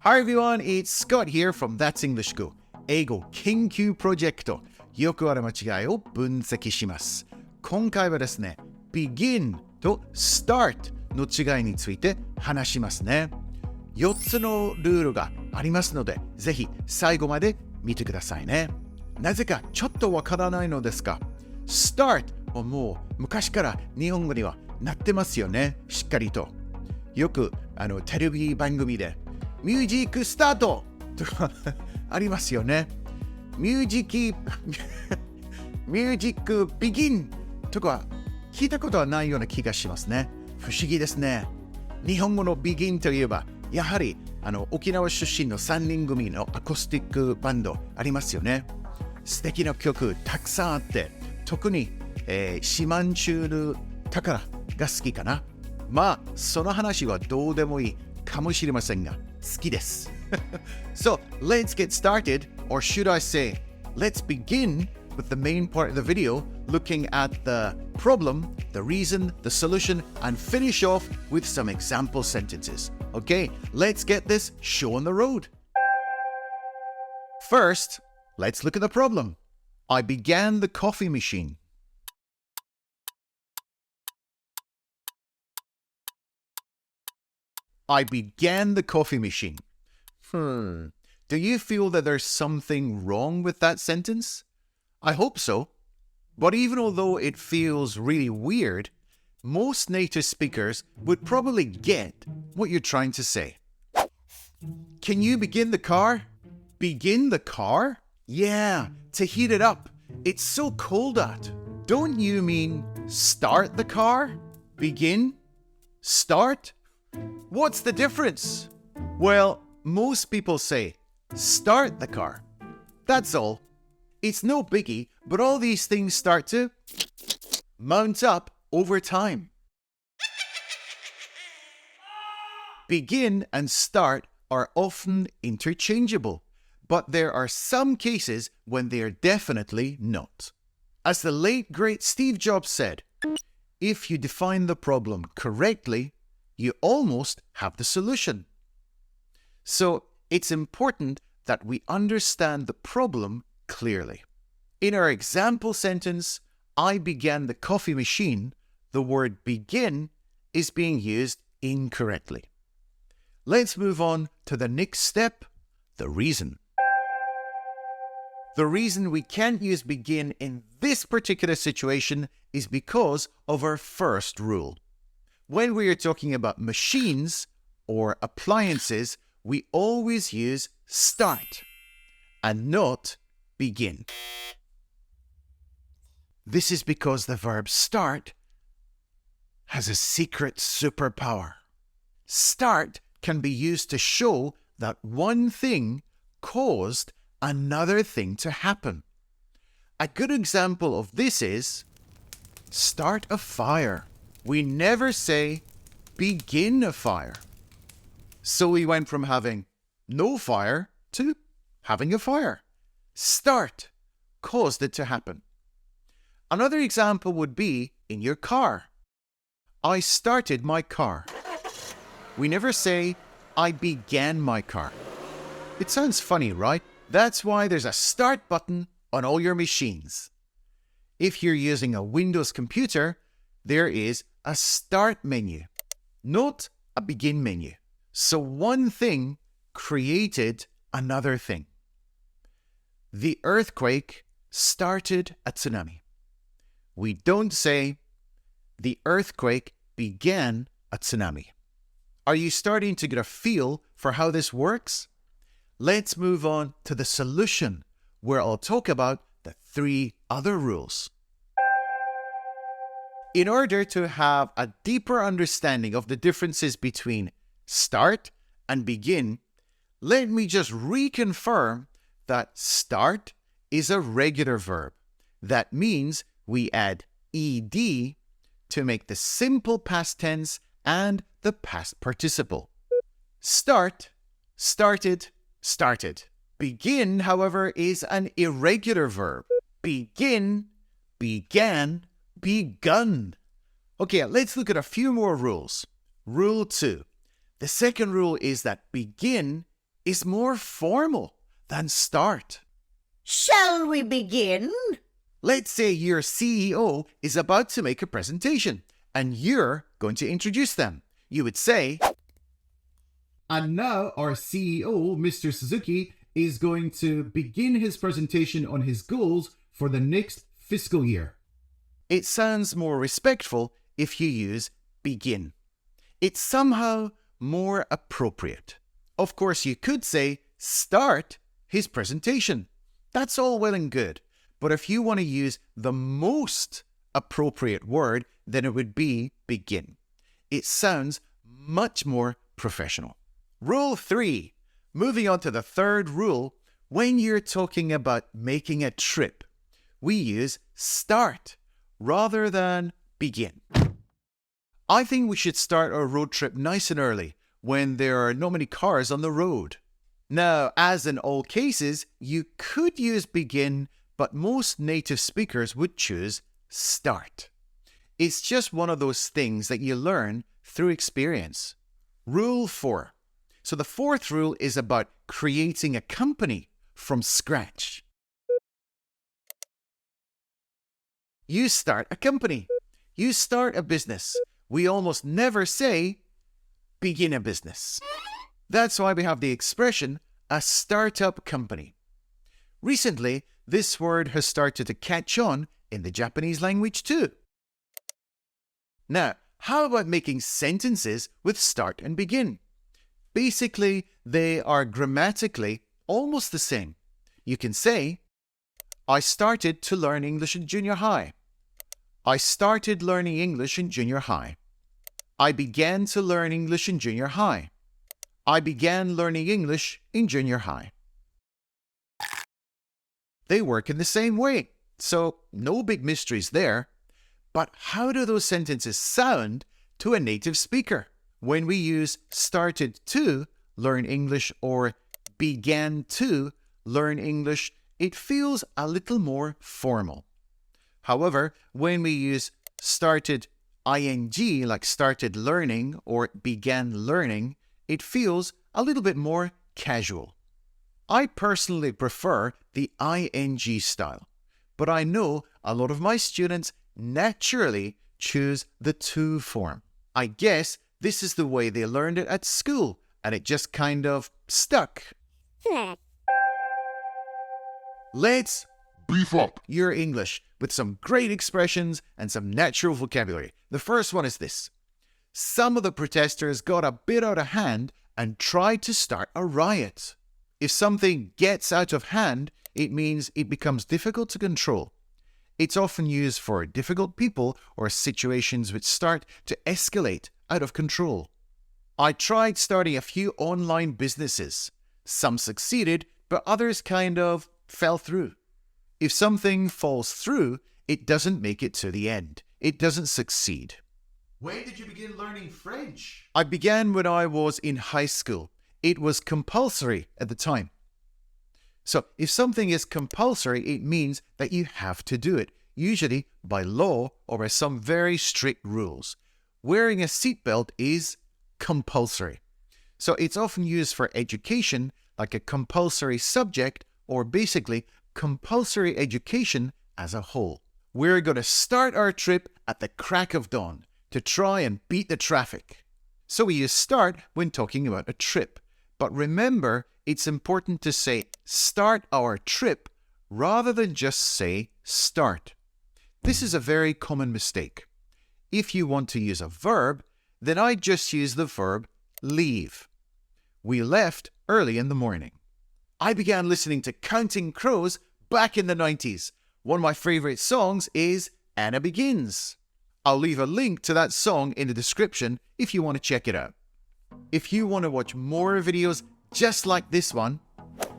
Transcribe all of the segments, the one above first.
Hi everyone, it's Scott here from That's English School 英語研究プロジェクトよくある間違いを分析します。今回はですね、begin と start の違いについて話しますね。4つのルールがありますので、ぜひ最後まで見てくださいね。なぜかちょっとわからないのですが、start はもう昔から日本語にはなってますよね。しっかりと。よくテレビ番組でミュージックスタートとかありますよね。ミュージックビギンとか聞いたことはないような気がしますね。不思議ですね。日本語のビギンといえば、やはり沖縄出身の3人組のアコースティックバンドありますよね。素敵な曲たくさんあって、特に、シマンチュール宝が好きかな。まあ、その話はどうでもいいかもしれませんが、好きです。So, let's get started, or should I say, let's begin with the main part of the video, looking at the problem, the reason, the solution, and finish off with some example sentences. Okay, let's get this show on the road. First, let's look at the problem. I began the coffee machine. I began the coffee machine. Do you feel that there's something wrong with that sentence? I hope so. But even although it feels really weird, most native speakers would probably get what you're trying to say. Can you begin the car? Begin the car? Yeah, to heat it up. It's so cold out. Don't you mean start the car? Begin? Start? What's the difference? Well, most people say, start the car. That's all. It's no biggie, but all these things start to mount up over time. Begin and start are often interchangeable, but there are some cases when they are definitely not. As the late great Steve Jobs said, if you define the problem correctly, you almost have the solution. So it's important that we understand the problem clearly. In our example sentence, I began the coffee machine, the word begin is being used incorrectly. Let's move on to the next step, the reason. The reason we can't use begin in this particular situation is because of our first rule. When we are talking about machines or appliances, we always use start and not begin. This is because the verb start has a secret superpower. Start can be used to show that one thing caused another thing to happen. A good example of this is start a fire. We never say begin a fire. So we went from having no fire to having a fire. Start caused it to happen. Another example would be in your car. I started my car. We never say I began my car. It sounds funny, right? That's why there's a start button on all your machines. If you're using a Windows computer, there is a start menu, not a begin menu. So one thing created another thing. The earthquake started a tsunami. We don't say the earthquake began a tsunami. Are you starting to get a feel for how this works? Let's move on to the solution, where I'll talk about the 3 other rules. In order to have a deeper understanding of the differences between start and begin, let me just reconfirm that start is a regular verb. That means we add ed to make the simple past tense and the past participle. Start, started, started. Begin, however, is an irregular verb. Begin, began, begun. Okay, let's look at a few more rules. Rule 2. The second rule is that begin is more formal than start. Shall we begin? Let's say your CEO is about to make a presentation and you're going to introduce them. You would say, "And now our CEO, Mr. Suzuki, is going to begin his presentation on his goals for the next fiscal year." It sounds more respectful if you use begin. It's somehow more appropriate. Of course, you could say start his presentation. That's all well and good. But if you want to use the most appropriate word, then it would be begin. It sounds much more professional. Rule 3. Moving on to the third rule, when you're talking about making a trip, we use start rather than begin. I think we should start our road trip nice and early when there are not many cars on the road. Now, as in all cases, you could use begin, but most native speakers would choose start. It's just one of those things that you learn through experience. Rule 4. So the fourth rule is about creating a company from scratch. You start a company. You start a business. We almost never say begin a business. That's why we have the expression a startup company. Recently, this word has started to catch on in the Japanese language too. Now, how about making sentences with start and begin? Basically, they are grammatically almost the same. You can say, I started to learn English in junior high. I started learning English in junior high. I began to learn English in junior high. I began learning English in junior high. They work in the same way, so no big mysteries there. But how do those sentences sound to a native speaker? When we use started to learn English or began to learn English, it feels a little more formal. However, when we use started ing, like started learning or began learning, it feels a little bit more casual. I personally prefer the ing style, but I know a lot of my students naturally choose the to form. I guess this is the way they learned it at school, and it just kind of stuck. Let's beef up your English with some great expressions and some natural vocabulary. The first one is this. Some of the protesters got a bit out of hand and tried to start a riot. If something gets out of hand, it means it becomes difficult to control. It's often used for difficult people or situations which start to escalate out of control. I tried starting a few online businesses. Some succeeded, but others kind of fell through. If something falls through, it doesn't make it to the end. It doesn't succeed. When did you begin learning French? I began when I was in high school. It was compulsory at the time. So if something is compulsory, it means that you have to do it, usually by law or by some very strict rules. Wearing a seatbelt is compulsory. So it's often used for education, like a compulsory subject, or basically compulsory education as a whole. We're going to start our trip at the crack of dawn to try and beat the traffic. So we use start when talking about a trip. But remember, it's important to say start our trip rather than just say start. This is a very common mistake. If you want to use a verb, then I just use the verb leave. We left early in the morning. I began listening to Counting Crows back in the 90s. One of my favorite songs is Anna Begins. I'll leave a link to that song in the description if you want to check it out. If you want to watch more videos just like this one,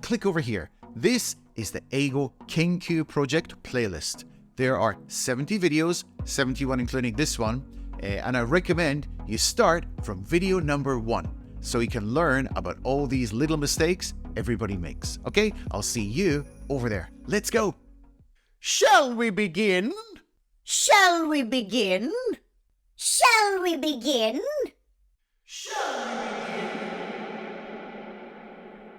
click over here. This is the Eigo Kenkyu Project playlist. There are 70 videos, 71 including this one, and I recommend you start from video number 1 so you can learn about all these little mistakes everybody makes. Okay, I'll see you over there. Let's go. Shall we begin? Shall we begin? Shall we begin? Shall we